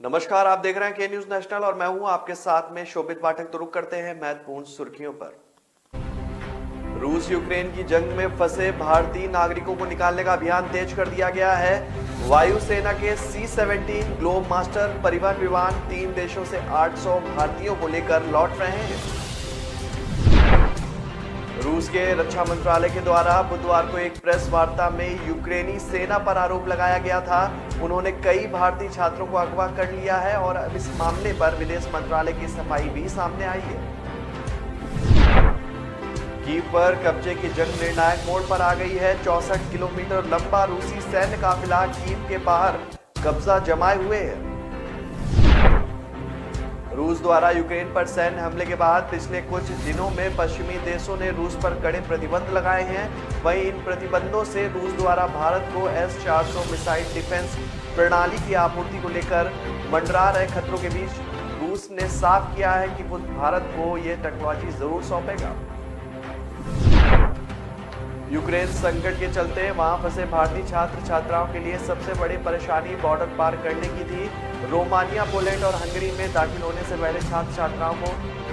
नमस्कार, आप देख रहे हैं के न्यूज नेशनल और मैं हूं आपके साथ में शोभित पाठक। तो रुक करते हैं महत्वपूर्ण सुर्खियों पर। रूस यूक्रेन की जंग में फंसे भारतीय नागरिकों को निकालने का अभियान तेज कर दिया गया है। वायुसेना के C-17 ग्लोब मास्टर परिवहन विमान 3 देशों से 800 भारतीयों को लेकर लौट रहे हैं। रूस के रक्षा मंत्रालय के द्वारा बुधवार को एक प्रेस वार्ता में यूक्रेनी सेना पर आरोप लगाया गया था। उन्होंने कई भारतीय छात्रों को अगवा कर लिया है और अब इस मामले पर विदेश मंत्रालय की सफाई भी सामने आई है। कीव पर कब्जे की जंग निर्णायक मोड़ पर आ गई है। 64 किलोमीटर लंबा रूसी सैन्य काफिला कीव के बाहर कब्जा जमाए हुए है। रूस द्वारा यूक्रेन पर सैन्य हमले के बाद पिछले कुछ दिनों में पश्चिमी देशों ने रूस पर कड़े प्रतिबंध लगाए हैं। वहीं इन प्रतिबंधों से रूस द्वारा भारत को S-400 मिसाइल डिफेंस प्रणाली की आपूर्ति को लेकर मंडरा रहे खतरों के बीच रूस ने साफ किया है कि वो भारत को यह टेक्नोलॉजी जरूर सौंपेगा। यूक्रेन संकट के चलते वहां फंसे भारतीय छात्र छात्राओं के लिए सबसे बड़ी परेशानी बॉर्डर पार करने की थी। रोमानिया, पोलैंड और हंगरी में दाखिल होने से पहले छात्र छात्राओं को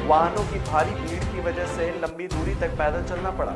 वाहनों की भारी भीड़ की वजह से लंबी दूरी तक पैदल चलना पड़ा।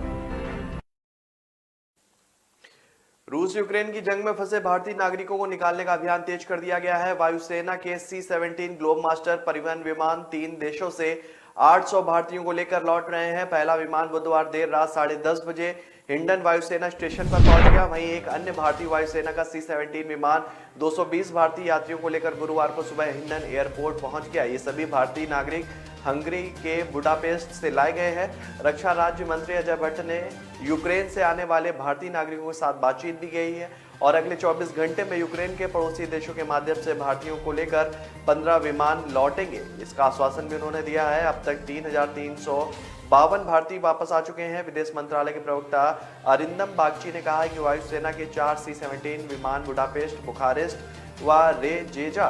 रूस यूक्रेन की जंग में फंसे भारतीय नागरिकों को निकालने का अभियान तेज कर दिया गया है। वायुसेना के C-17 ग्लोब मास्टर परिवहन विमान 3 देशों से 800 भारतीयों को लेकर लौट रहे हैं। पहला विमान बुधवार देर रात 10:30 बजे हिंडन वायुसेना स्टेशन पर पहुंच गया। वहीं एक अन्य भारतीय वायुसेना का C-17 विमान 220 भारतीय यात्रियों को लेकर गुरुवार को सुबह हिंडन एयरपोर्ट पहुंच गया। ये सभी भारतीय नागरिक हंगरी के बुडापेस्ट से लाए गए हैं। रक्षा राज्य मंत्री अजय भट्ट ने यूक्रेन से आने वाले भारतीय नागरिकों के साथ बातचीत भी की है और अगले 24 घंटे में यूक्रेन के पड़ोसी देशों के माध्यम से भारतीयों को लेकर 15 विमान लौटेंगे। इसका आश्वासन भी उन्होंने दिया है। अब तक 3,352 भारतीय वापस आ चुके हैं। विदेश मंत्रालय के प्रवक्ता अरिंदम बागची ने कहा है कि वायुसेना के 4 C-17 विमान बुडापेस्ट, बुखारेस्ट व रेजेजा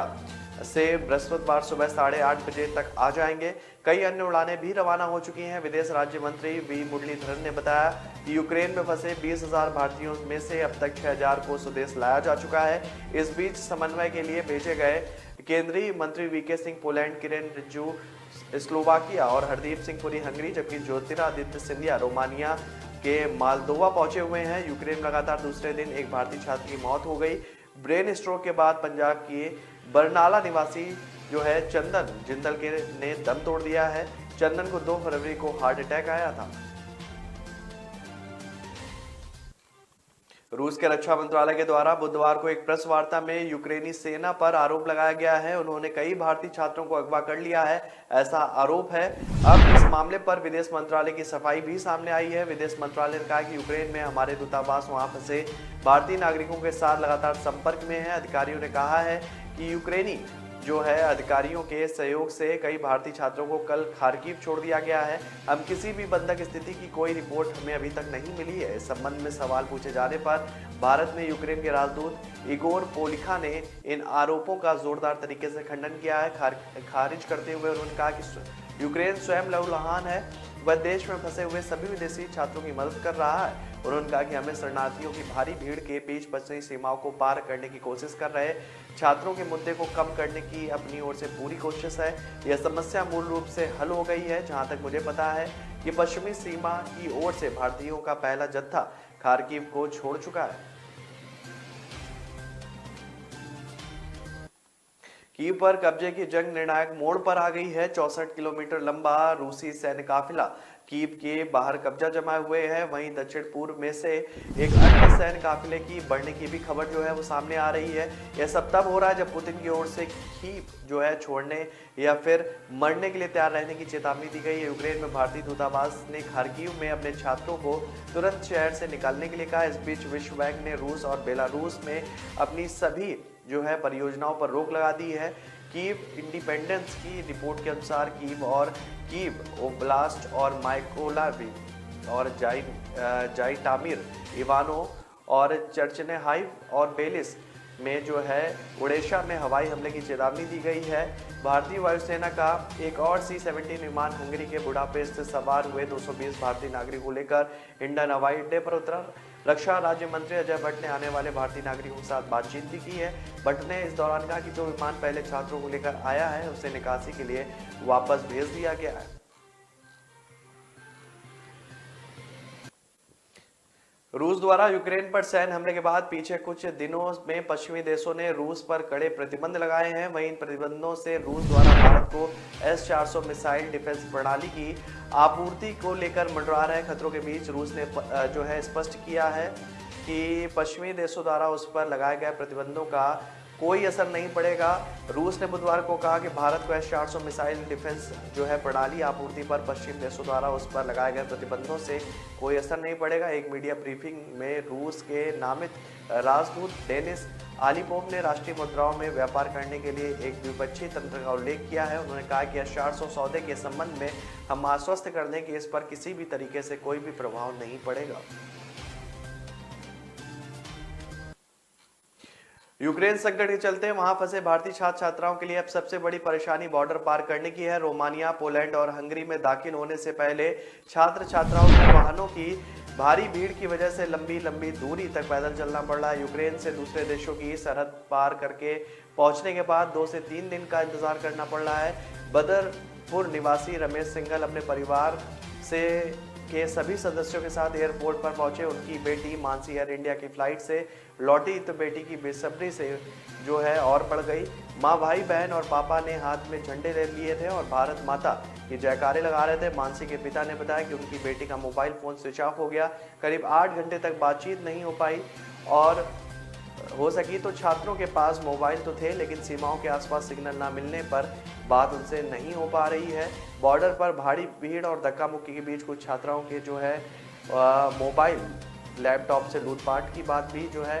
से बृहस्पतिवार सुबह 8:30 बजे तक आ जाएंगे। कई अन्य उड़ानें भी रवाना हो चुकी हैं। विदेश राज्य मंत्री वी मुरलीधरन ने बताया कि यूक्रेन में फंसे 20,000 भारतीयों में से अब तक 6,000 को स्वदेश लाया जा चुका है। इस बीच समन्वय के लिए भेजे गए केंद्रीय मंत्री वीके सिंह पोलैंड, किरेन रिजिजू स्लोवाकिया और हरदीप सिंह पुरी हंगरी, जबकि ज्योतिरादित्य सिंधिया रोमानिया के मालदोवा पहुंचे हुए हैं। यूक्रेन में लगातार दूसरे दिन एक भारतीय छात्र की मौत हो गई। ब्रेन स्ट्रोक के बाद पंजाब की बरनाला निवासी जो है चंदन जिंदल के ने दम तोड़ दिया है। चंदन को 2 फरवरी को हार्ट अटैक आया था। रूस के रक्षा मंत्रालय के द्वारा बुधवार को एक प्रेस वार्ता में यूक्रेनी सेना पर आरोप लगाया गया है। उन्होंने कई भारतीय छात्रों को अगवा कर लिया है, ऐसा आरोप है। अब इस मामले पर विदेश मंत्रालय की सफाई भी सामने आई है। विदेश मंत्रालय ने कहा कि यूक्रेन में हमारे दूतावास वहां फंसे भारतीय नागरिकों के साथ लगातार संपर्क में है। अधिकारियों ने कहा है कि यूक्रेनी जो है अधिकारियों के सहयोग से कई भारतीय छात्रों को कल खार्किव छोड़ दिया गया है। हम किसी भी बंधक स्थिति की कोई रिपोर्ट हमें अभी तक नहीं मिली है। इस संबंध में सवाल पूछे जाने पर भारत में यूक्रेन के राजदूत इगोर पोलिखा ने इन आरोपों का जोरदार तरीके से खंडन किया है। खारिज करते हुए उन्होंने कहा कि यूक्रेन स्वयं लहूलुहान है, वह देश में फंसे हुए सभी विदेशी छात्रों की मदद कर रहा है। उन्होंने कहा कि हमें शरणार्थियों की भारी भीड़ के बीच पश्चिमी सीमाओं को पार करने की कोशिश कर रहे छात्रों के मुद्दे को कम करने की अपनी ओर से पूरी कोशिश है। यह समस्या मूल रूप से हल हो गई है। जहां तक मुझे पता है कि पश्चिमी सीमा की ओर से भारतीयों का पहला जत्था खार्किव को छोड़ चुका है। कीव पर कब्जे की जंग निर्णायक मोड़ पर आ गई है। 64 किलोमीटर लंबा रूसी सैन्य काफिला कीव के बाहर कब्जा जमाए हुए है। वहीं दक्षिण पूर्व में से एक अन्य सैन्य काफिले की बढ़ने की भी खबर जो है वो सामने आ रही है। यह सब तब हो रहा है जब पुतिन की ओर से कीव जो है छोड़ने या फिर मरने के लिए तैयार रहने की चेतावनी दी गई है। यूक्रेन में भारतीय दूतावास ने खार्किव में अपने छात्रों को तुरंत शहर से निकालने के लिए कहा। इस बीच विश्व बैंक ने रूस और बेलारूस में अपनी सभी जो है परियोजनाओं पर रोक लगा दी है। कीव इंडिपेंडेंस की रिपोर्ट के अनुसार कीव ओब्लास्ट और माइकोलाइव और जाइटामिर, इवानो और चर्चनेहाइव और बेलिस में जो है ओडेशा में हवाई हमले की चेतावनी दी गई है। भारतीय वायुसेना का एक और C-17 विमान हंगरी के बुडापेस्ट से सवार हुए 220 भारतीय नागरिकों को लेकर हिंडन हवाई अड्डे पर उतरा। रक्षा राज्य मंत्री अजय भट्ट ने आने वाले भारतीय नागरिकों के साथ बातचीत भी की है। भट्ट ने इस दौरान कहा कि जो विमान पहले छात्रों को लेकर आया है उसे निकासी के लिए वापस भेज दिया गया है। रूस द्वारा यूक्रेन पर सैन्य हमले के बाद पीछे कुछ दिनों में पश्चिमी देशों ने रूस पर कड़े प्रतिबंध लगाए हैं। वहीं इन प्रतिबंधों से रूस द्वारा भारत को S-400 मिसाइल डिफेंस प्रणाली की आपूर्ति को लेकर मंडरा रहे खतरों के बीच रूस ने जो है स्पष्ट किया है कि पश्चिमी देशों द्वारा उस पर लगाए गए प्रतिबंधों का कोई असर नहीं पड़ेगा। रूस ने बुधवार को कहा कि भारत को S-400 मिसाइल डिफेंस जो है प्रणाली आपूर्ति पर पश्चिम देशों द्वारा उस पर लगाए गए प्रतिबंधों से कोई असर नहीं पड़ेगा। एक मीडिया ब्रीफिंग में रूस के नामित राजदूत डेनिस आलिपोव ने राष्ट्रीय मुद्राओं में व्यापार करने के लिए एक द्विपक्षीय तंत्र का उल्लेख किया है। उन्होंने कहा कि S-400 सौदे के संबंध में हम आश्वस्त कर दें कि इस पर किसी भी तरीके से कोई भी प्रभाव नहीं पड़ेगा। यूक्रेन संकट के चलते वहां फंसे भारतीय छात्र छात्राओं के लिए अब सबसे बड़ी परेशानी बॉर्डर पार करने की है। रोमानिया, पोलैंड और हंगरी में दाखिल होने से पहले छात्र छात्राओं को वाहनों की भारी भीड़ की वजह से लंबी लंबी दूरी तक पैदल चलना पड़ रहा है। यूक्रेन से दूसरे देशों की सरहद पार करके पहुंचने के बाद 2 से 3 दिन का इंतजार करना पड़ रहा है। बदरपुर निवासी रमेश सिंघल अपने परिवार से के सभी सदस्यों के साथ एयरपोर्ट पर पहुंचे। उनकी बेटी मानसी एयर इंडिया की फ्लाइट से लौटी तो बेटी की बेसब्री से जो है और बढ़ गई। माँ, भाई, बहन और पापा ने हाथ में झंडे ले लिए थे और भारत माता की जयकारे लगा रहे थे। मानसी के पिता ने बताया कि उनकी बेटी का मोबाइल फोन स्विच ऑफ हो गया। करीब 8 घंटे तक बातचीत नहीं हो पाई और हो सकी तो छात्रों के पास मोबाइल तो थे लेकिन सीमाओं के आसपास सिग्नल ना मिलने पर बात उनसे नहीं हो पा रही है। बॉर्डर पर भारी भीड़ और धक्का मुक्की के बीच कुछ छात्राओं के जो है मोबाइल लैपटॉप से लूटपाट की बात भी जो है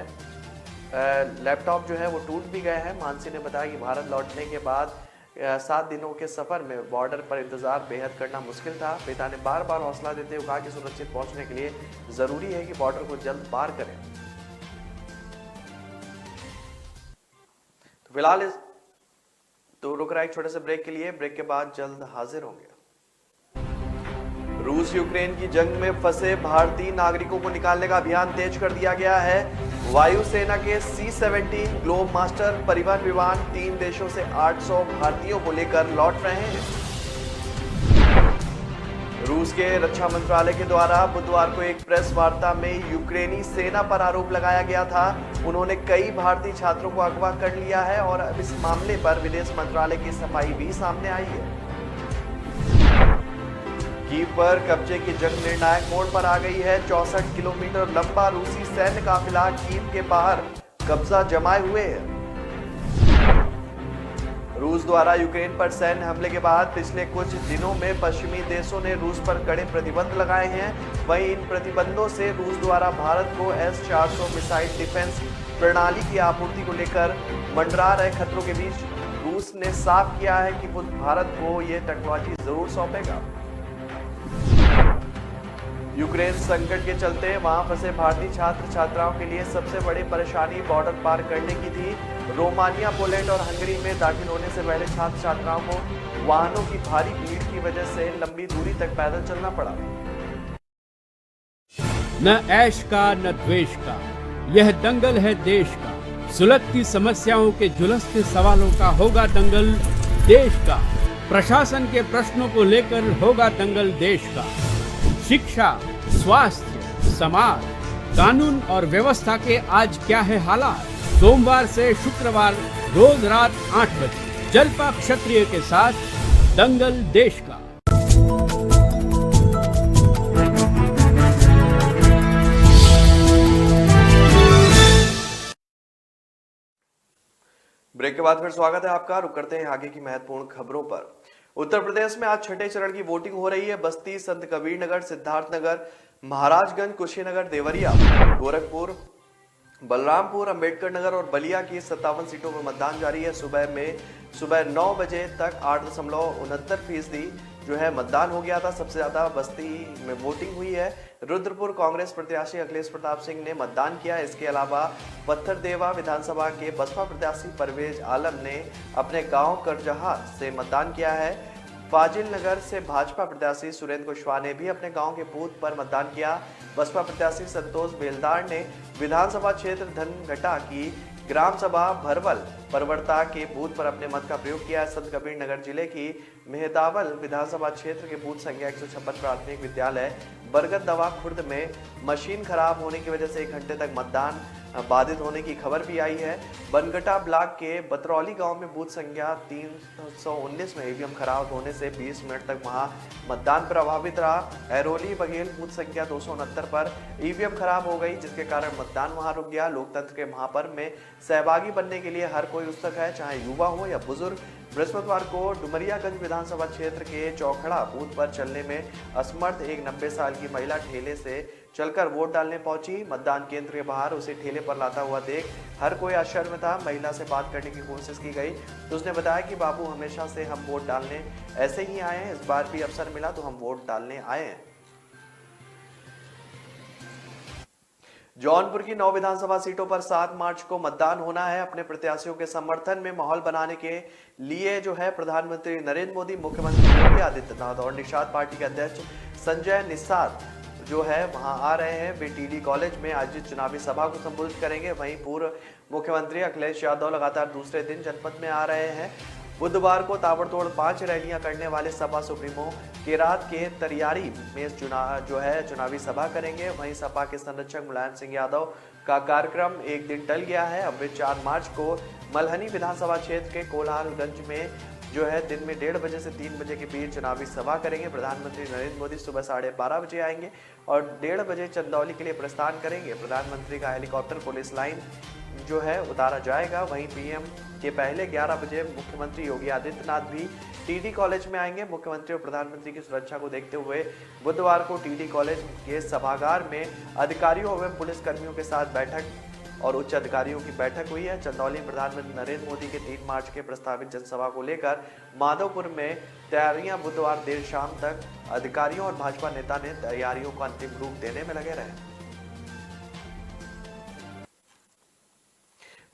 लैपटॉप जो है वो टूट भी गए हैं। मानसी ने बताया कि भारत लौटने के बाद 7 दिनों के सफर में बॉर्डर पर इंतजार बेहद करना मुश्किल था। पिता ने बार बार हौसला देते हुए कहा कि सुरक्षित पहुंचने के लिए जरूरी है कि बॉर्डर को जल्द पार करें। तो फिलहाल तो रुक रहा है एक छोटे से ब्रेक के लिए। ब्रेक के बाद जल्द हाजिर होंगे। रूस यूक्रेन की जंग में फंसे भारतीय नागरिकों को निकालने का अभियान तेज कर दिया गया है। वायुसेना के C-17 ग्लोब मास्टर परिवहन विमान 3 देशों से 800 भारतीयों को लेकर लौट रहे हैं। रूस के रक्षा मंत्रालय के द्वारा बुधवार को एक प्रेस वार्ता में यूक्रेनी सेना पर आरोप लगाया गया था। उन्होंने कई भारतीय छात्रों को अगवा कर लिया है और अब इस मामले पर विदेश मंत्रालय की सफाई भी सामने आई है। कीव पर कब्जे की जंग निर्णायक मोड़ पर आ गई है। 64 किलोमीटर लंबा रूसी सैन्य काफिला कीव के बाहर कब्जा जमाए हुए है। रूस द्वारा यूक्रेन पर सैन्य हमले के बाद पिछले कुछ दिनों में पश्चिमी देशों ने रूस पर कड़े प्रतिबंध लगाए हैं। वहीं इन प्रतिबंधों से रूस द्वारा भारत को S-400 मिसाइल डिफेंस प्रणाली की आपूर्ति को लेकर मंडरा रहे खतरों के बीच रूस ने साफ किया है कि वो भारत को ये टेक्नोलॉजी जरूर सौंपेगा। यूक्रेन संकट के चलते वहां फंसे भारतीय छात्र छात्राओं के लिए सबसे बड़ी परेशानी बॉर्डर पार करने की थी। रोमानिया, पोलैंड और हंगरी में दाखिल होने से पहले छात्र छात्राओं को वाहनों की भारी भीड़ की वजह से लंबी दूरी तक पैदल चलना पड़ा। न ऐश का न द्वेष का, यह दंगल है देश का। सुलगती समस्याओं के झुलसते सवालों का होगा दंगल देश का। प्रशासन के प्रश्नों को लेकर होगा दंगल देश का। शिक्षा, स्वास्थ्य, समाज, कानून और व्यवस्था के आज क्या है हालात। सोमवार से शुक्रवार रोज रात 8 बजे जलपा क्षत्रिय के साथ दंगल देश का। ब्रेक के बाद फिर स्वागत है आपका। रुक करते हैं आगे की महत्वपूर्ण खबरों पर। उत्तर प्रदेश में आज छठे चरण की वोटिंग हो रही है। बस्ती, संत कबीर नगर, सिद्धार्थनगर, महाराजगंज, कुशीनगर, देवरिया, गोरखपुर, बलरामपुर, अंबेडकर नगर और बलिया की 57 सीटों पर मतदान जारी है। सुबह 9 बजे तक 8.69% जो है मतदान हो गया था। सबसे ज्यादा बस्ती में वोटिंग हुई है। रुद्रपुर कांग्रेस प्रत्याशी अखिलेश प्रताप सिंह ने मतदान किया। इसके अलावा पत्थरदेवा विधानसभा के बसपा प्रत्याशी परवेज आलम ने अपने गांव करजहा से मतदान किया है। फाजिल नगर से भाजपा प्रत्याशी सुरेंद्र कुशवाहा ने भी अपने गांव के बूथ पर मतदान किया। बसपा प्रत्याशी संतोष बेलदार ने विधानसभा क्षेत्र धनघटा की ग्राम सभा भरवल परवर्ता के बूथ पर अपने मत का प्रयोग किया। संत कबीर नगर जिले की मेहदावल विधानसभा क्षेत्र के बूथ संख्या 156 प्राथमिक विद्यालय बरगद दवा खुर्द में मशीन खराब होने की वजह से 1 घंटे तक मतदान बाधित होने की खबर भी आई है। बनगटा ब्लॉक के बतरौली गांव में बूथ संख्या 319 में ईवीएम खराब होने से 20 मिनट तक वहां मतदान प्रभावित रहा। ऐरोली बघेल बूथ संख्या 269 पर ईवीएम खराब हो गई, जिसके कारण मतदान वहां रुक गया। लोकतंत्र के महापर्व में सहभागी बनने के लिए हर कोई उत्सुक है, चाहे युवा हो या बुजुर्ग। बृहस्पतिवार को डुमरियागंज विधानसभा क्षेत्र के चौखड़ा बूथ पर चलने में असमर्थ एक 90 साल की महिला ठेले से चलकर वोट डालने पहुंची। मतदान केंद्र के बाहर उसे ठेले पर लाता हुआ देख हर कोई आश्चर्य में था। महिला से बात करने की कोशिश की गई तो उसने बताया कि बाबू, हमेशा से हम वोट डालने ऐसे ही आए हैं, इस बार भी अवसर मिला तो हम वोट डालने आए हैं। जौनपुर की 9 विधानसभा सीटों पर 7 मार्च को मतदान होना है। अपने प्रत्याशियों के समर्थन में माहौल बनाने के लिए जो है प्रधानमंत्री नरेंद्र मोदी, मुख्यमंत्री योगी आदित्यनाथ और निषाद पार्टी के अध्यक्ष संजय निषाद जो है वहां आ रहे हैं। वे टीडी कॉलेज में आयोजित चुनावी सभा को संबोधित करेंगे। वहीं पूर्व मुख्यमंत्री अखिलेश यादव लगातार दूसरे दिन जनपद में आ रहे हैं। बुधवार को ताबड़तोड़ 5 रैलियां करने वाले सपा सुप्रीमो केरात के तरियारी में चुनावी सभा करेंगे। वहीं सपा के संरक्षक मुलायम सिंह यादव का कार्यक्रम एक दिन टल गया है। अब वे 4 मार्च को मल्हनी विधानसभा क्षेत्र के कोल्हारगंज में जो है दिन में 1:30 बजे से 3 बजे के बीच चुनावी सभा करेंगे। प्रधानमंत्री नरेंद्र मोदी सुबह 12:30 बजे आएंगे और 1:30 बजे चंदौली के लिए प्रस्थान करेंगे। प्रधानमंत्री का हेलीकॉप्टर पुलिस लाइन जो है उतारा जाएगा। वहीं पीएम के पहले 11 बजे मुख्यमंत्री योगी आदित्यनाथ भी टीडी कॉलेज में आएंगे। मुख्यमंत्री और प्रधानमंत्री की सुरक्षा को देखते हुए बुधवार को टीडी कॉलेज के सभागार में अधिकारियों एवं पुलिसकर्मियों के साथ बैठक और उच्च अधिकारियों की बैठक हुई है। चंदौली में प्रधानमंत्री नरेंद्र मोदी के 3 मार्च के प्रस्तावित जनसभा को लेकर माधवपुर में तैयारियां बुधवार देर शाम तक अधिकारियों और भाजपा नेता ने तैयारियों को अंतिम रूप देने में लगे रहे।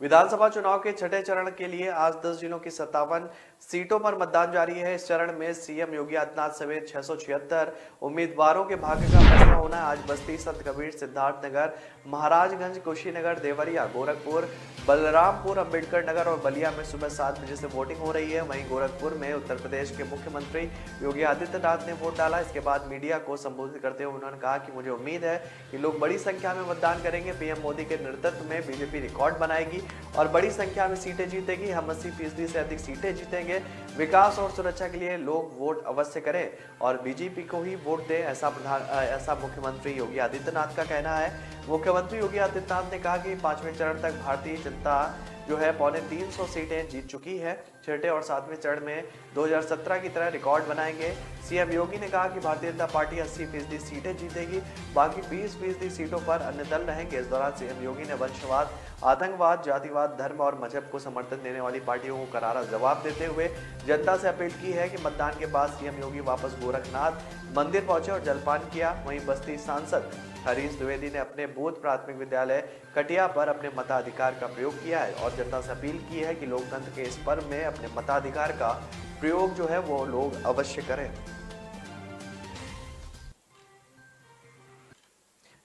विधानसभा चुनाव के छठे चरण के लिए आज 10 जिलों की 57 सीटों पर मतदान जारी है। इस चरण में सीएम योगी आदित्यनाथ समेत 676 उम्मीदवारों के भाग्य का फैसला होना है। आज बस्ती, संत कबीर, सिद्धार्थनगर, महाराजगंज, कुशीनगर, देवरिया, गोरखपुर, बलरामपुर, अंबेडकर नगर और बलिया में सुबह 7 बजे से वोटिंग हो रही है। वहीं गोरखपुर में उत्तर प्रदेश के मुख्यमंत्री योगी आदित्यनाथ ने वोट डाला। इसके बाद मीडिया को संबोधित करते हुए उन्होंने कहा कि मुझे उम्मीद है कि लोग बड़ी संख्या में मतदान करेंगे। पीएम मोदी के नेतृत्व में बीजेपी रिकॉर्ड बनाएगी और बड़ी संख्या में सीटें जीतेगी। हम 80% से अधिक सीटें जीतेंगे। विकास और सुरक्षा के लिए लोग वोट अवश्य करें और बीजेपी को ही वोट दें, ऐसा मुख्यमंत्री योगी आदित्यनाथ का कहना है। मुख्यमंत्री योगी आदित्यनाथ ने कहा कि 5वें चरण तक भारतीय जनता जो है 350 सीटें जीत चुकी है। छठे और 7वें चरण में 2017 की तरह रिकॉर्ड बनाएंगे। सीएम योगी ने कहा कि भारतीय जनता पार्टी 80% सीटें जीतेगी, बाकी 20% सीटों पर अन्य दल रहेंगे। इस दौरान सीएम योगी ने वंशवाद, आतंकवाद, जातिवाद, धर्म और मजहब को समर्थन देने वाली पार्टियों को करारा जवाब देते हुए जनता से अपील की है कि मतदान के बाद सीएम योगी वापस गोरखनाथ मंदिर पहुंचे और जलपान किया। वहीं बस्ती सांसद हरीश द्विवेदी ने अपने बूथ प्राथमिक विद्यालय कटिया पर अपने मताधिकार का प्रयोग किया है और जनता से अपील की है कि लोकतंत्र के इस पर्व में अपने मताधिकार का प्रयोग जो है वो लोग अवश्य करें।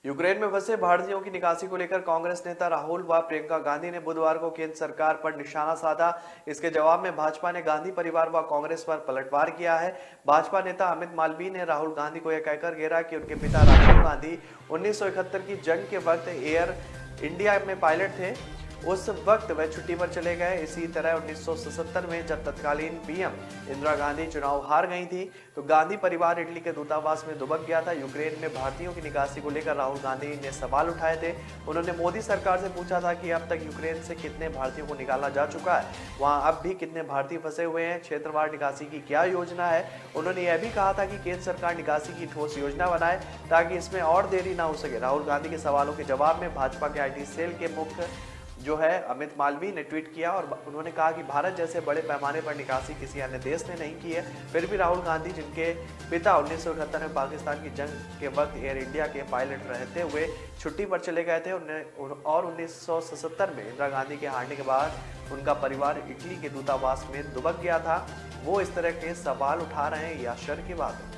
यूक्रेन में फंसे भारतीयों की निकासी को लेकर कांग्रेस नेता राहुल व प्रियंका गांधी ने बुधवार को केंद्र सरकार पर निशाना साधा। इसके जवाब में भाजपा ने गांधी परिवार व कांग्रेस पर पलटवार किया है। भाजपा नेता अमित मालवीय ने राहुल गांधी को यह कहकर घेरा कि उनके पिता राजीव गांधी 1971 की जंग के वक्त एयर इंडिया में पायलट थे। उस वक्त वह छुट्टी पर चले गए। इसी तरह 1977 में जब तत्कालीन पीएम इंदिरा गांधी चुनाव हार गई थी तो गांधी परिवार इटली के दूतावास में दुबक गया था। यूक्रेन में भारतीयों की निकासी को लेकर राहुल गांधी ने सवाल उठाए थे। उन्होंने मोदी सरकार से पूछा था कि अब तक यूक्रेन से कितने भारतीयों को निकाला जा चुका है, वहां अब भी कितने भारतीय फंसे हुए हैं, क्षेत्रवार निकासी की क्या योजना है। उन्होंने यह भी कहा था कि केंद्र सरकार निकासी की ठोस योजना बनाए ताकि इसमें और देरी ना हो सके। राहुल गांधी के सवालों के जवाब में भाजपा के IT सेल के मुख्य जो है अमित मालवीय ने ट्वीट किया और उन्होंने कहा कि भारत जैसे बड़े पैमाने पर निकासी किसी अन्य देश ने नहीं की है, फिर भी राहुल गांधी जिनके पिता 1971 में पाकिस्तान की जंग के वक्त एयर इंडिया के पायलट रहते हुए छुट्टी पर चले गए थे और 1977 में इंदिरा गांधी के हारने के बाद उनका परिवार इटली के दूतावास में दुबक गया था, वो इस तरह के सवाल उठा रहे हैं, यह आश्चर्य की बात है।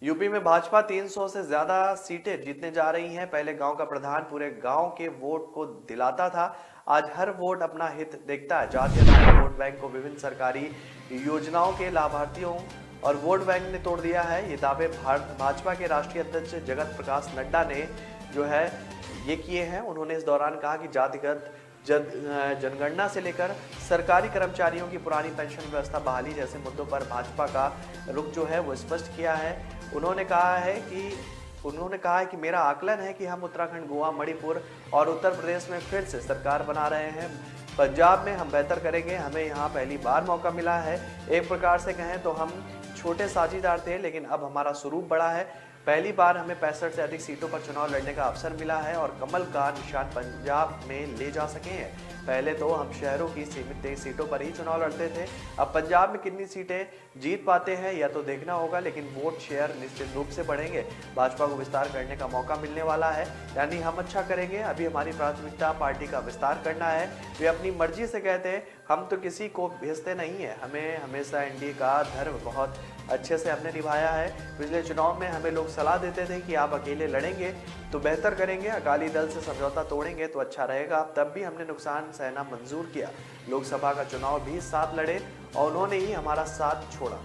यूपी में भाजपा 300 से ज्यादा सीटें जीतने जा रही हैं। पहले गांव का प्रधान पूरे गांव के वोट को दिलाता था, आज हर वोट अपना हित देखता है। जाति आधारित वोट बैंक को विभिन्न सरकारी योजनाओं के लाभार्थियों और वोट बैंक ने तोड़ दिया है। ये दावे भाजपा के राष्ट्रीय अध्यक्ष जगत प्रकाश नड्डा ने जो है ये किए हैं। उन्होंने इस दौरान कहा कि जातिगत जनगणना से लेकर सरकारी कर्मचारियों की पुरानी पेंशन व्यवस्था बहाली जैसे मुद्दों पर भाजपा का रुख जो है वो स्पष्ट किया है। उन्होंने कहा है कि मेरा आकलन है कि हम उत्तराखंड, गोवा, मणिपुर और उत्तर प्रदेश में फिर से सरकार बना रहे हैं। पंजाब में हम बेहतर करेंगे, हमें यहाँ पहली बार मौका मिला है। एक प्रकार से कहें तो हम छोटे साझीदार थे, लेकिन अब हमारा स्वरूप बड़ा है। पहली बार हमें 65 से अधिक सीटों पर चुनाव लड़ने का अवसर मिला है और कमल का निशान पंजाब में ले जा सके हैं। पहले तो हम शहरों की सीमित सीटों पर ही चुनाव लड़ते थे, अब पंजाब में कितनी सीटें जीत पाते हैं यह तो देखना होगा, लेकिन वोट शेयर निश्चित रूप से बढ़ेंगे। भाजपा को विस्तार करने का मौका मिलने वाला है, यानी हम अच्छा करेंगे। अभी हमारी प्राथमिकता पार्टी का विस्तार करना है। वे अपनी मर्जी से कहते हैं, हम तो किसी को भेजते नहीं है। हमें हमेशा एनडीए का धर्म बहुत अच्छे से हमने निभाया है। पिछले चुनाव में हमें लोग सलाह देते थे कि आप अकेले लड़ेंगे तो बेहतर करेंगे, अकाली दल से समझौता तोड़ेंगे तो अच्छा रहेगा। तब भी हमने नुकसान सहना मंजूर किया। लोकसभा का चुनाव भी साथ लड़े और उन्होंने ही हमारा साथ छोड़ा।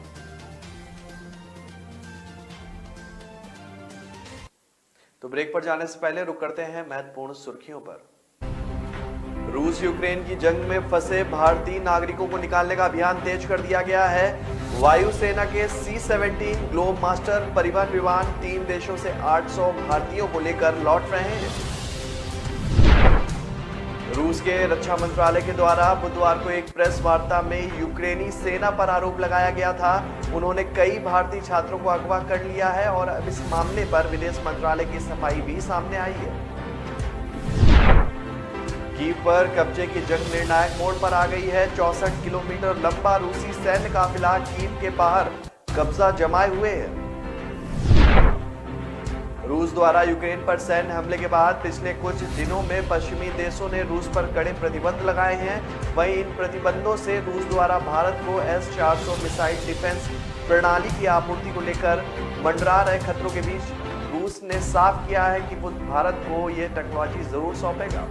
तो ब्रेक पर जाने से पहले रुक करते हैं महत्वपूर्ण सुर्खियों पर। रूस यूक्रेन की जंग में फंसे भारतीय नागरिकों को निकालने का अभियान तेज कर दिया गया है। वायुसेना के C-17 ग्लोब मास्टर परिवहन विमान 3 देशों से 800 भारतीयों को लेकर लौट रहे हैं। रूस के रक्षा मंत्रालय के द्वारा बुधवार को एक प्रेस वार्ता में यूक्रेनी सेना पर आरोप लगाया गया था। उन्होंने कई भारतीय छात्रों को अगवा कर लिया है और अब इस मामले पर विदेश मंत्रालय की सफाई भी सामने आई है। कीव पर कब्जे की जंग निर्णायक मोड़ पर आ गई है। 64 किलोमीटर लंबा रूसी सैन्य काफिला कीव के बाहर कब्जा जमाए हुए है। रूस द्वारा यूक्रेन पर सैन्य हमले के बाद पिछले कुछ दिनों में पश्चिमी देशों ने रूस पर कड़े प्रतिबंध लगाए हैं। वहीं इन प्रतिबंधों से रूस द्वारा भारत को S-400 मिसाइल डिफेंस प्रणाली की आपूर्ति को लेकर मंडरा रहे खतरों के बीच रूस ने साफ किया है कि वो भारत को ये टेक्नोलॉजी जरूर सौंपेगा।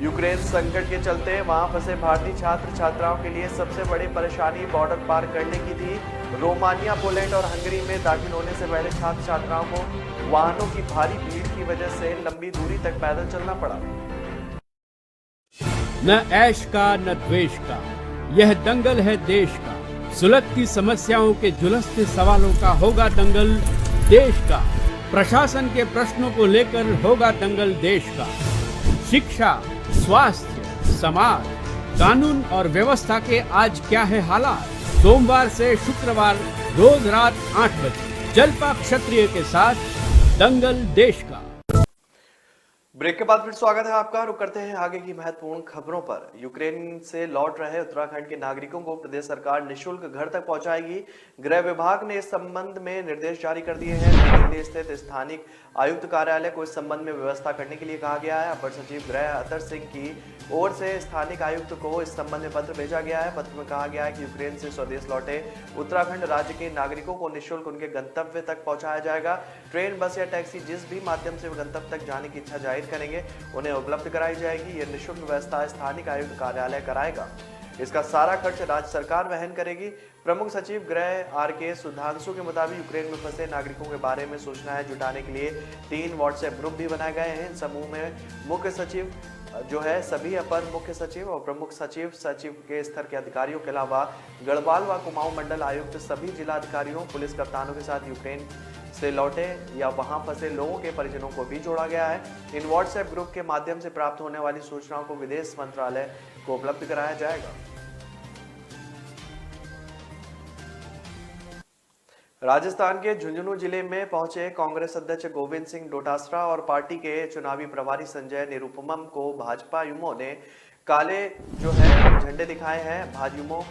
यूक्रेन संकट के चलते वहां फंसे भारतीय छात्र छात्राओं के लिए सबसे बड़ी परेशानी बॉर्डर पार करने की थी। रोमानिया, पोलैंड और हंगरी में दाखिल होने से पहले छात्र छात्राओं को वाहनों की भारी भीड़ की वजह से लंबी दूरी तक पैदल चलना पड़ा। न ऐश का न द्वेष का, यह दंगल है देश का। सुलगती समस्याओं के जुलसते सवालों का होगा दंगल देश का। प्रशासन के प्रश्नों को लेकर होगा दंगल देश का। शिक्षा, स्वास्थ्य, समाज, कानून और व्यवस्था के आज क्या है हालात। सोमवार से शुक्रवार रोज रात 8 बजे जलपा क्षत्रिय के साथ दंगल देश का। ब्रेक के बाद फिर स्वागत है आपका। रुक करते हैं आगे की महत्वपूर्ण खबरों पर। यूक्रेन से लौट रहे उत्तराखंड के नागरिकों को प्रदेश सरकार निःशुल्क घर तक पहुंचाएगी। गृह विभाग ने इस संबंध में निर्देश जारी कर दिए हैं। नई दिल्ली स्थित स्थानिक आयुक्त कार्यालय को इस संबंध में व्यवस्था करने के लिए कहा गया है। अपर सचिव गृह अतर सिंह की ओर से स्थानिक आयुक्त को इस संबंध में पत्र भेजा गया है। पत्र में कहा गया है कि यूक्रेन से स्वदेश लौटे उत्तराखंड राज्य के नागरिकों को निःशुल्क उनके गंतव्य तक पहुंचाया जाएगा। ट्रेन, बस या टैक्सी जिस भी माध्यम से गंतव्य तक जाने की इच्छा जाहिर करेंगे उन्हें उपलब्ध कराई जाएगी। यह निःशुल्क व्यवस्था स्थानिक आयुक्त कार्यालय कराएगा। इसका सारा खर्च राज्य सरकार वहन करेगी। प्रमुख सचिव गृह R.K. सुधांशु के मुताबिक यूक्रेन में फंसे नागरिकों के बारे में सूचनाएं जुटाने के लिए 3 व्हाट्सएप ग्रुप भी बनाए गए हैं। इन समूह में मुख्य सचिव जो है सभी अपर मुख्य सचिव और प्रमुख सचिव, सचिव के स्तर के अधिकारियों के अलावा गढ़वाल व कुमाऊं मंडल आयुक्त, सभी जिला अधिकारियों, पुलिस कप्तानों के साथ यूक्रेन से लौटे या वहां फंसे लोगों के परिजनों को भी जोड़ा गया है। इन व्हाट्सएप ग्रुप के माध्यम से प्राप्त होने वाली सूचनाओं को विदेश मंत्रालय को उपलब्ध कराया जाएगा। राजस्थान के झुंझुनू जिले में पहुंचे कांग्रेस अध्यक्ष गोविंद सिंह डोटासरा और पार्टी के चुनावी प्रभारी संजय निरुपमम को भाजपायुमो ने काले झंडे दिखाए हैं। भाजयुमो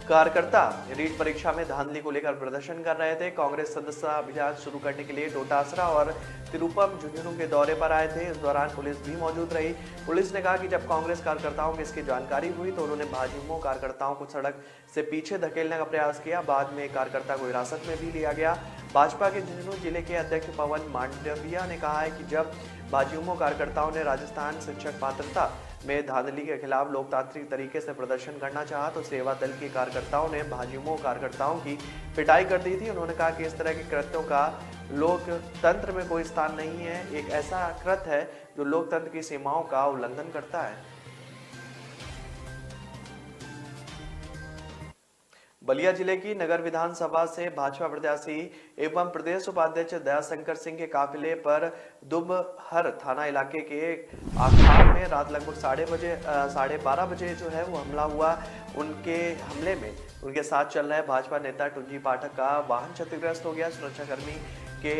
कार्यकर्ता रीट परीक्षा में धांधली को लेकर प्रदर्शन कर रहे थे। कांग्रेस सदस्य अभियान शुरू करने के लिए डोटासरा और तिरुपम झुंझुनू के दौरे पर आए थे। इस दौरान पुलिस भी मौजूद रही। पुलिस ने कहा कि जब कांग्रेस कार्यकर्ताओं को इसकी जानकारी हुई तो उन्होंने भाजयुमो कार्यकर्ताओं को सड़क से पीछे धकेलने का प्रयास किया। बाद में एक कार्यकर्ता को हिरासत में भी लिया गया। भाजपा के झुंझुनू जिले के अध्यक्ष पवन मांडविया ने कहा है कि जब भाजयुमो कार्यकर्ताओं ने राजस्थान शिक्षक पात्रता में धांधली के खिलाफ लोकतांत्रिक तरीके से प्रदर्शन करना चाहा तो सेवा दल के कार्यकर्ताओं ने भाजयुमो कार्यकर्ताओं की पिटाई कर दी थी। उन्होंने कहा कि इस तरह के कृत्यों का लोकतंत्र में कोई स्थान नहीं है। एक ऐसा कृत्य है जो लोकतंत्र की सीमाओं का उल्लंघन करता है। बलिया जिले की नगर विधानसभा से भाजपा प्रत्याशी एवं प्रदेश उपाध्यक्ष दयाशंकर सिंह के काफिले पर दुबहर थाना इलाके के आखाड़ में रात लगभग 12:30 बजे वो हमला हुआ। उनके हमले में उनके साथ चल रहे भाजपा नेता टुंजी पाठक का वाहन क्षतिग्रस्त हो गया। सुरक्षाकर्मी के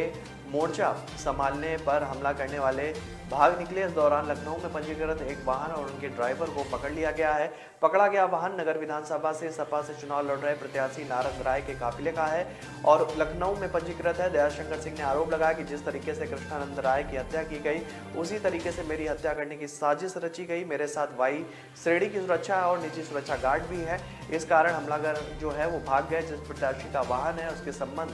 मोर्चा संभालने पर हमला करने वाले भाग निकले। इस दौरान लखनऊ में पंजीकृत एक वाहन और उनके ड्राइवर को पकड़ लिया गया है। पकड़ा गया वाहन नगर विधानसभा से सपा से चुनाव लड़ रहे प्रत्याशी नारंग राय के काफिले का है और लखनऊ में पंजीकृत है। दयाशंकर सिंह ने आरोप लगाया कि जिस तरीके से कृष्णानंद राय की हत्या की गई उसी तरीके से मेरी हत्या करने की साजिश रची गई। मेरे साथ वाई श्रेणी की सुरक्षा और निजी सुरक्षा गार्ड भी है। इस कारण हमलावर वो भाग गए। जिस प्रत्याशी का वाहन है उसके संबंध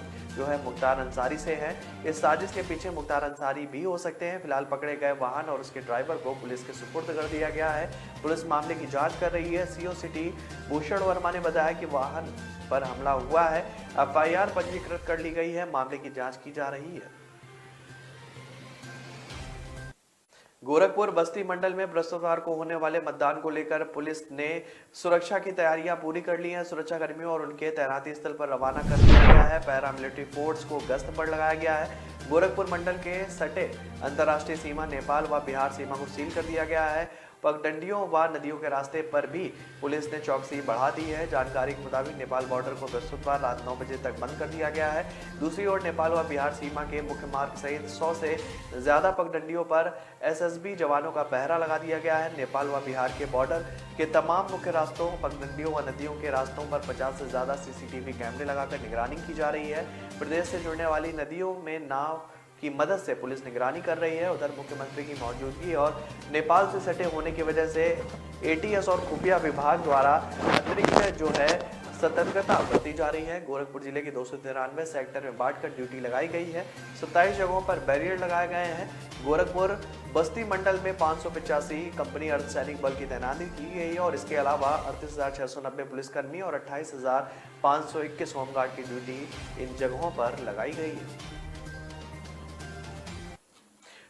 मुख्तार अंसारी से है। इस साजिश के पीछे मुख्तार अंसारी भी हो सकते हैं। फिलहाल पकड़े गए वाहन और उसके ड्राइवर को पुलिस के सुपुर्द कर दिया गया है। पुलिस मामले की जांच कर रही है। सीओ सिटी भूषण वर्मा ने बताया कि वाहन पर हमला हुआ है। एफआईआर पंजीकृत कर ली गई है। मामले की जांच की जा रही है। गोरखपुर बस्ती मंडल में बृहस्पतिवार को होने वाले मतदान को लेकर पुलिस ने सुरक्षा की तैयारियां पूरी कर ली हैं। सुरक्षा कर्मियों और उनके तैनाती स्थल पर रवाना कर दिया गया है। पैरामिलिट्री फोर्स को गश्त पर लगाया गया है। गोरखपुर मंडल के सटे अंतर्राष्ट्रीय सीमा नेपाल व बिहार सीमा को सील कर दिया गया है। पगडंडियों व नदियों के रास्ते पर भी पुलिस ने चौकसी बढ़ा दी है। जानकारी के मुताबिक नेपाल बॉर्डर को बृहस्पतिवार रात 9 बजे तक बंद कर दिया गया है। दूसरी ओर नेपाल व बिहार सीमा के मुख्य मार्ग सहित 100 से ज्यादा पगडंडियों पर एसएसबी जवानों का पहरा लगा दिया गया है। नेपाल व बिहार के बॉर्डर के तमाम मुख्य रास्तों, पगडंडियों व नदियों के रास्तों पर 50 से ज्यादा सीसीटीवी कैमरे लगाकर निगरानी की जा रही है। प्रदेश से जुड़ने वाली नदियों में नाव की मदद से पुलिस निगरानी कर रही है। उधर मुख्यमंत्री की मौजूदगी और नेपाल से सटे होने की वजह से एटीएस और खुफिया विभाग द्वारा अतिरिक्त सतर्कता बरती जा रही है। गोरखपुर जिले के 293 सेक्टर में बांटकर ड्यूटी लगाई गई है। 27 जगहों पर बैरियर लगाए गए हैं। गोरखपुर बस्ती मंडल में 585 कंपनी अर्धसैनिक बल की तैनाती की गई है और इसके अलावा 38,690 पुलिसकर्मी और 28,521 होमगार्ड की ड्यूटी इन जगहों पर लगाई गई है।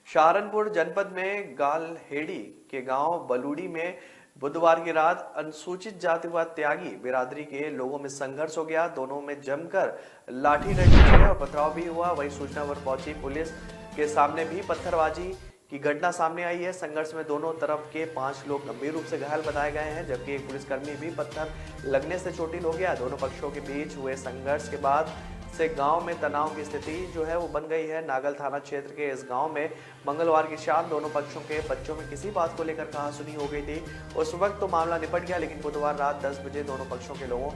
सहारनपुर जनपद में गालहेड़ी के गांव बलूड़ी में बुधवार की रात अनुसूचित जाति व त्यागी बिरादरी के लोगों में संघर्ष हो गया। दोनों में जमकर लाठी डंडे और पथराव भी हुआ। वहीं सूचना पर पहुंची पुलिस के सामने भी पत्थरबाजी की घटना सामने आई है। संघर्ष में दोनों तरफ के 5 लोग गंभीर रूप से घायल बताए गए हैं, जबकि एक पुलिसकर्मी भी पत्थर लगने से चोटिल हो गया। दोनों पक्षों के बीच हुए संघर्ष के बाद से गांव में तनाव की स्थिति वो बन गई है। नागल थाना क्षेत्र के इस गांव में मंगलवार की शाम दोनों पक्षों के बच्चों में किसी बात को लेकर कहासुनी हो गई थी। उस वक्त तो मामला निपट गया, लेकिन बुधवार रात 10 बजे दोनों पक्षों के लोगों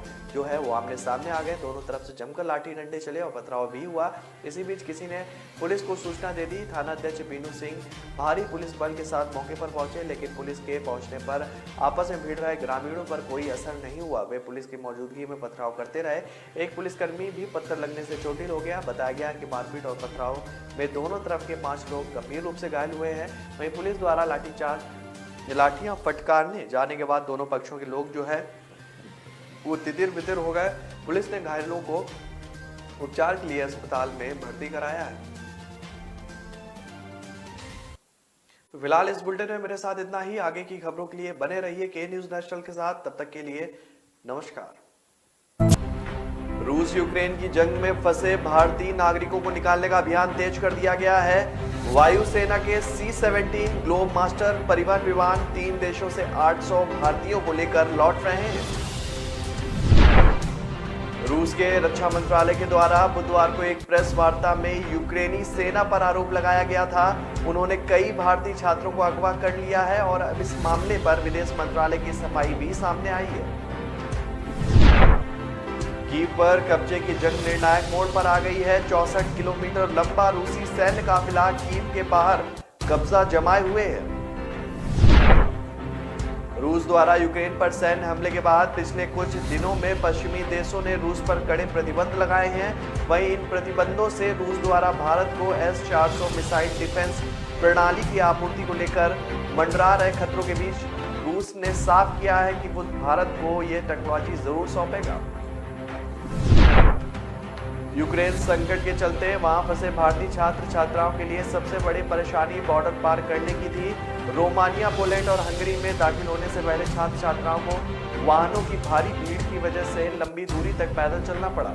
वो आमने सामने आ गए। दोनों तरफ से जमकर लाठी डंडे चले और पथराव भी हुआ। इसी बीच किसी ने पुलिस को सूचना दे दी। थाना अध्यक्ष बीनू सिंह भारी पुलिस बल के साथ मौके पर पहुंचे, लेकिन पुलिस के पहुंचने पर आपस में भीड़ रहे ग्रामीणों पर कोई असर नहीं हुआ। वे पुलिस की मौजूदगी में पथराव करते रहे। एक पुलिसकर्मी भी पत्थर लगने से चोटिल हो गया। बताया गया कि मारपीट और पथराव में दोनों तरफ के 5 लोग गंभीर रूप से घायल हुए हैं। वहीं पुलिस द्वारा लाठियां फटकारने जाने के बाद दोनों पक्षों के लोग वो तितिर-बितिर हो गए। पुलिस ने घायलों को उपचार के लिए अस्पताल में भर्ती कराया है। तो फिलहाल इस बुलेटिन में मेरे साथ इतना ही। आगे की खबरों के लिए बने रहिए के न्यूज नेशनल के साथ। तब तक के लिए नमस्कार। रूस यूक्रेन की जंग में फंसे भारतीय नागरिकों को निकालने का अभियान तेज कर दिया गया है। वायुसेना के C-17 ग्लोब मास्टर परिवहन विमान 3 देशों से 800 भारतीयों को लेकर लौट रहे हैं। रूस रूस के रक्षा मंत्रालय के द्वारा बुधवार को एक प्रेस वार्ता में यूक्रेनी सेना पर आरोप लगाया गया था। उन्होंने कई भारतीय छात्रों को अगवा कर लिया है और अब इस मामले पर विदेश मंत्रालय की सफाई भी सामने आई है। कीव पर कब्जे की जंग निर्णायक मोड़ पर आ गई है। 64 किलोमीटर लंबा रूसी सैन्य काफिला कीव के बाहर कब्जा जमाए हुए है। रूस द्वारा यूक्रेन पर सैन्य हमले के बाद पिछले कुछ दिनों में पश्चिमी देशों ने रूस पर कड़े प्रतिबंध लगाए हैं। वहीं इन प्रतिबंधों से रूस द्वारा भारत को S-400 मिसाइल डिफेंस प्रणाली की आपूर्ति को लेकर मंडरा रहे खतरों के बीच रूस ने साफ किया है कि वो भारत को यह टेक्नोलॉजी जरूर सौंपेगा। यूक्रेन संकट के चलते वहां फंसे भारतीय छात्र छात्राओं के लिए सबसे बड़ी परेशानी बॉर्डर पार करने की थी। रोमानिया, पोलैंड और हंगरी में दाखिल होने से पहले छात्र छात्राओं को वाहनों की भारी भीड़ की वजह से लंबी दूरी तक पैदल चलना पड़ा।